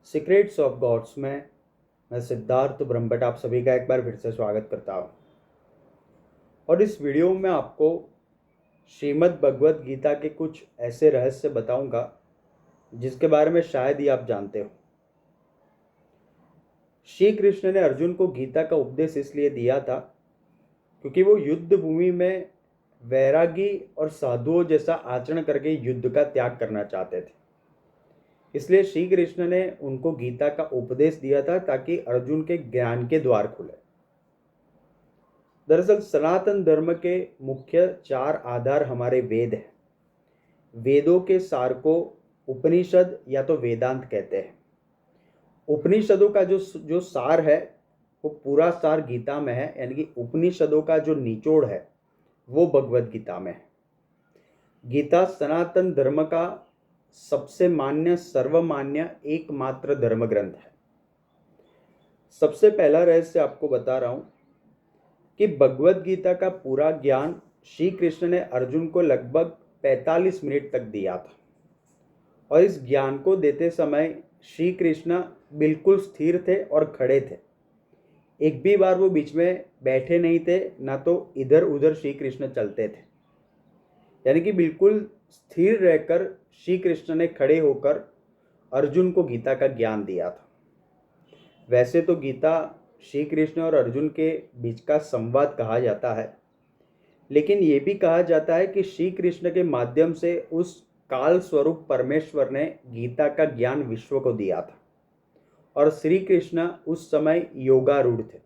Secrets of God's में मैं सिद्धार्थ ब्रह्मभट्ट आप सभी का एक बार फिर से स्वागत करता हूँ। और इस वीडियो में आपको श्रीमद् भगवत गीता के कुछ ऐसे रहस्य बताऊंगा जिसके बारे में शायद ही आप जानते हो। श्री कृष्ण ने अर्जुन को गीता का उपदेश इसलिए दिया था क्योंकि वो युद्ध भूमि में वैरागी और साधुओं जैसा आचरण करके युद्ध का त्याग करना चाहते थे। इसलिए श्री कृष्ण ने उनको गीता का उपदेश दिया था ताकि अर्जुन के ज्ञान के द्वार खुले। दरअसल सनातन धर्म के मुख्य 4 आधार हमारे वेद हैं। वेदों के सार को उपनिषद या तो वेदांत कहते हैं। उपनिषदों का जो सार है वो पूरा सार गीता में है, यानी कि उपनिषदों का जो निचोड़ है वो भगवत गीता में है। गीता सनातन धर्म का सबसे मान्य, सर्वमान्य, एकमात्र धर्म ग्रंथ है। सबसे पहला रहस्य आपको बता रहा हूं कि भगवत गीता का पूरा ज्ञान श्री कृष्ण ने अर्जुन को लगभग 45 मिनट तक दिया था। और इस ज्ञान को देते समय श्री कृष्ण बिल्कुल स्थिर थे और खड़े थे। एक भी बार वो बीच में बैठे नहीं थे, ना तो इधर उधर श्री कृष्ण चलते थे। यानी कि बिल्कुल स्थिर रहकर श्री कृष्ण ने खड़े होकर अर्जुन को गीता का ज्ञान दिया था। वैसे तो गीता श्री कृष्ण और अर्जुन के बीच का संवाद कहा जाता है, लेकिन ये भी कहा जाता है कि श्री कृष्ण के माध्यम से उस काल स्वरूप परमेश्वर ने गीता का ज्ञान विश्व को दिया था और श्री कृष्ण उस समय योगारूढ़ थे।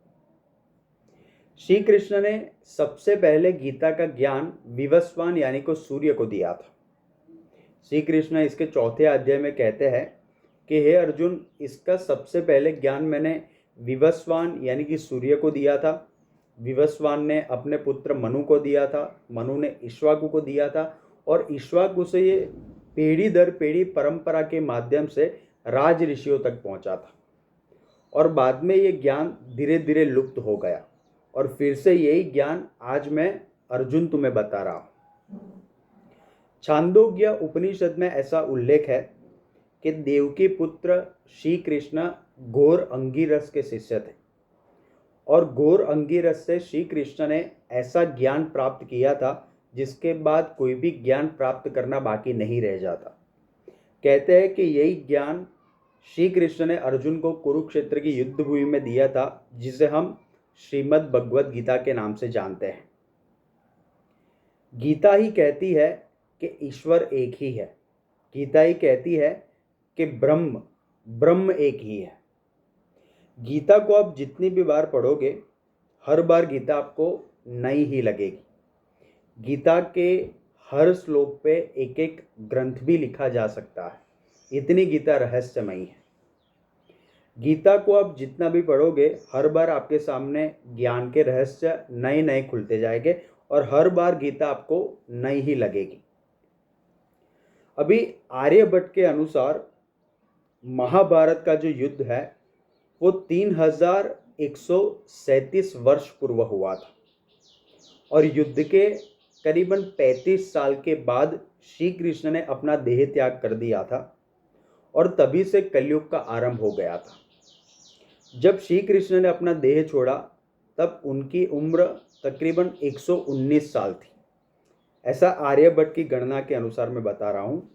श्री कृष्ण ने सबसे पहले गीता का ज्ञान विवस्वान यानी को सूर्य को दिया था। श्री कृष्ण इसके 4थे अध्याय में कहते हैं कि हे अर्जुन, इसका सबसे पहले ज्ञान मैंने विवस्वान यानी कि सूर्य को दिया था। विवस्वान ने अपने पुत्र मनु को दिया था, मनु ने इक्ष्वाकु को दिया था और इक्ष्वाकु से ये पीढ़ी दर पीढ़ी परंपरा के माध्यम से राज ऋषियों तक पहुंचा था। और बाद में ये ज्ञान धीरे धीरे लुप्त हो गया और फिर से यही ज्ञान आज मैं अर्जुन तुम्हें बता रहा हूं। छांदोग्य उपनिषद में ऐसा उल्लेख है कि देवकी पुत्र श्री कृष्ण घोर अंगिरस के शिष्य थे और घोर अंगिरस से श्री कृष्ण ने ऐसा ज्ञान प्राप्त किया था जिसके बाद कोई भी ज्ञान प्राप्त करना बाकी नहीं रह जाता। कहते हैं कि यही ज्ञान श्री कृष्ण ने अर्जुन को कुरुक्षेत्र की युद्ध भूमि में दिया था, जिसे हम श्रीमद् भगवत गीता के नाम से जानते हैं। गीता ही कहती है कि ईश्वर एक ही है। गीता ही कहती है कि ब्रह्म एक ही है। गीता को आप जितनी भी बार पढ़ोगे, हर बार गीता आपको नई ही लगेगी। गीता के हर श्लोक पे एक एक ग्रंथ भी लिखा जा सकता है, इतनी गीता रहस्यमयी है। गीता को आप जितना भी पढ़ोगे, हर बार आपके सामने ज्ञान के रहस्य नए नए खुलते जाएंगे और हर बार गीता आपको नई ही लगेगी। अभी आर्यभट्ट के अनुसार महाभारत का जो युद्ध है वो 3137 वर्ष पूर्व हुआ था और युद्ध के करीबन 35 साल के बाद श्री कृष्ण ने अपना देह त्याग कर दिया था और तभी से कलयुग का आरंभ हो गया था। जब श्री कृष्ण ने अपना देह छोड़ा तब उनकी उम्र तकरीबन 119 साल थी। ऐसा आर्यभट्ट की गणना के अनुसार मैं बता रहा हूँ।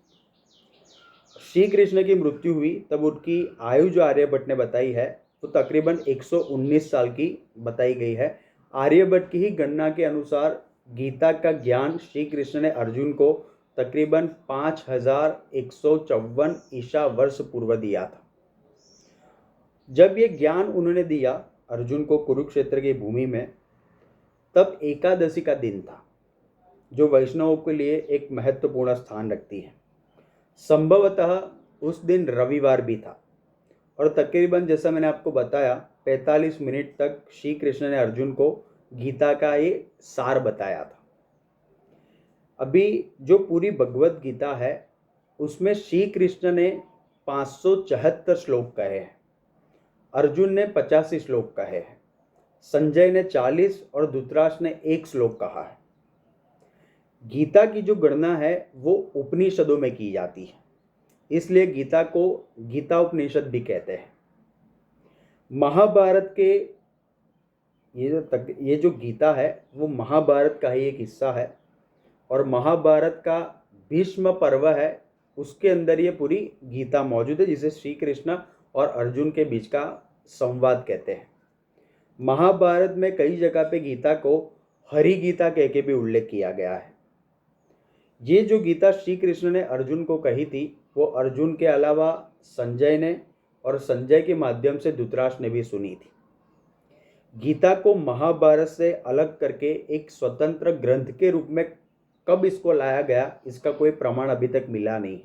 श्री कृष्ण की मृत्यु हुई तब उनकी आयु जो आर्यभट्ट ने बताई है तो तकरीबन 119 साल की बताई गई है। आर्यभट्ट की ही गणना के अनुसार गीता का ज्ञान श्री कृष्ण ने अर्जुन को तकरीबन 5154 ईसा वर्ष पूर्व दिया था। जब ये ज्ञान उन्होंने दिया अर्जुन को कुरुक्षेत्र की भूमि में, तब एकादशी का दिन था जो वैष्णवों के लिए एक महत्वपूर्ण स्थान रखती है। संभवतः उस दिन रविवार भी था और तकरीबन जैसा मैंने आपको बताया 45 मिनट तक श्री कृष्ण ने अर्जुन को गीता का ये सार बताया था। अभी जो पूरी भगवत गीता है उसमें श्री कृष्ण ने 574 श्लोक कहे हैं, अर्जुन ने 85 श्लोक कहे हैं, संजय ने 40 और धृतराष्ट्र ने 1 श्लोक कहा है। गीता की जो गणना है वो उपनिषदों में की जाती है, इसलिए गीता को गीता उपनिषद भी कहते हैं। महाभारत के ये जो गीता है वो महाभारत का ही एक हिस्सा है, और महाभारत का भीष्म पर्व है, उसके अंदर ये पूरी गीता मौजूद है, जिसे श्री कृष्ण और अर्जुन के बीच का संवाद कहते हैं। महाभारत में कई जगह पे गीता को हरि गीता कह के भी उल्लेख किया गया है। ये जो गीता श्री कृष्ण ने अर्जुन को कही थी, वो अर्जुन के अलावा संजय ने और संजय के माध्यम से धृतराष्ट्र ने भी सुनी थी। गीता को महाभारत से अलग करके एक स्वतंत्र ग्रंथ के रूप में कब इसको लाया गया, इसका कोई प्रमाण अभी तक मिला नहीं।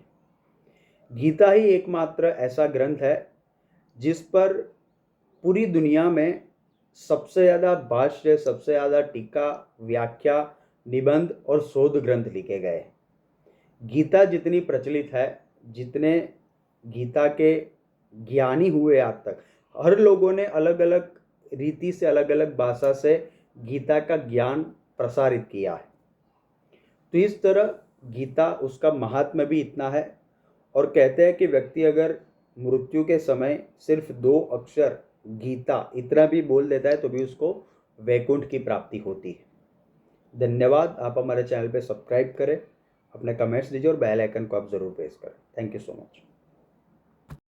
गीता ही एकमात्र ऐसा ग्रंथ है जिस पर पूरी दुनिया में सबसे ज़्यादा भाष्य, सबसे ज़्यादा टीका, व्याख्या, निबंध और शोध ग्रंथ लिखे गए। गीता जितनी प्रचलित है, जितने गीता के ज्ञानी हुए आज तक, हर लोगों ने अलग अलग रीति से, अलग अलग भाषा से गीता का ज्ञान प्रसारित किया है। तो इस तरह गीता, उसका महात्म्य भी इतना है, और कहते हैं कि व्यक्ति अगर मृत्यु के समय सिर्फ 2 अक्षर गीता इतना भी बोल देता है तो भी उसको वैकुंठ की प्राप्ति होती है। धन्यवाद। आप हमारे चैनल पे सब्सक्राइब करें, अपने कमेंट्स दीजिए और बेल आइकन को आप ज़रूर प्रेस करें। Thank you so much.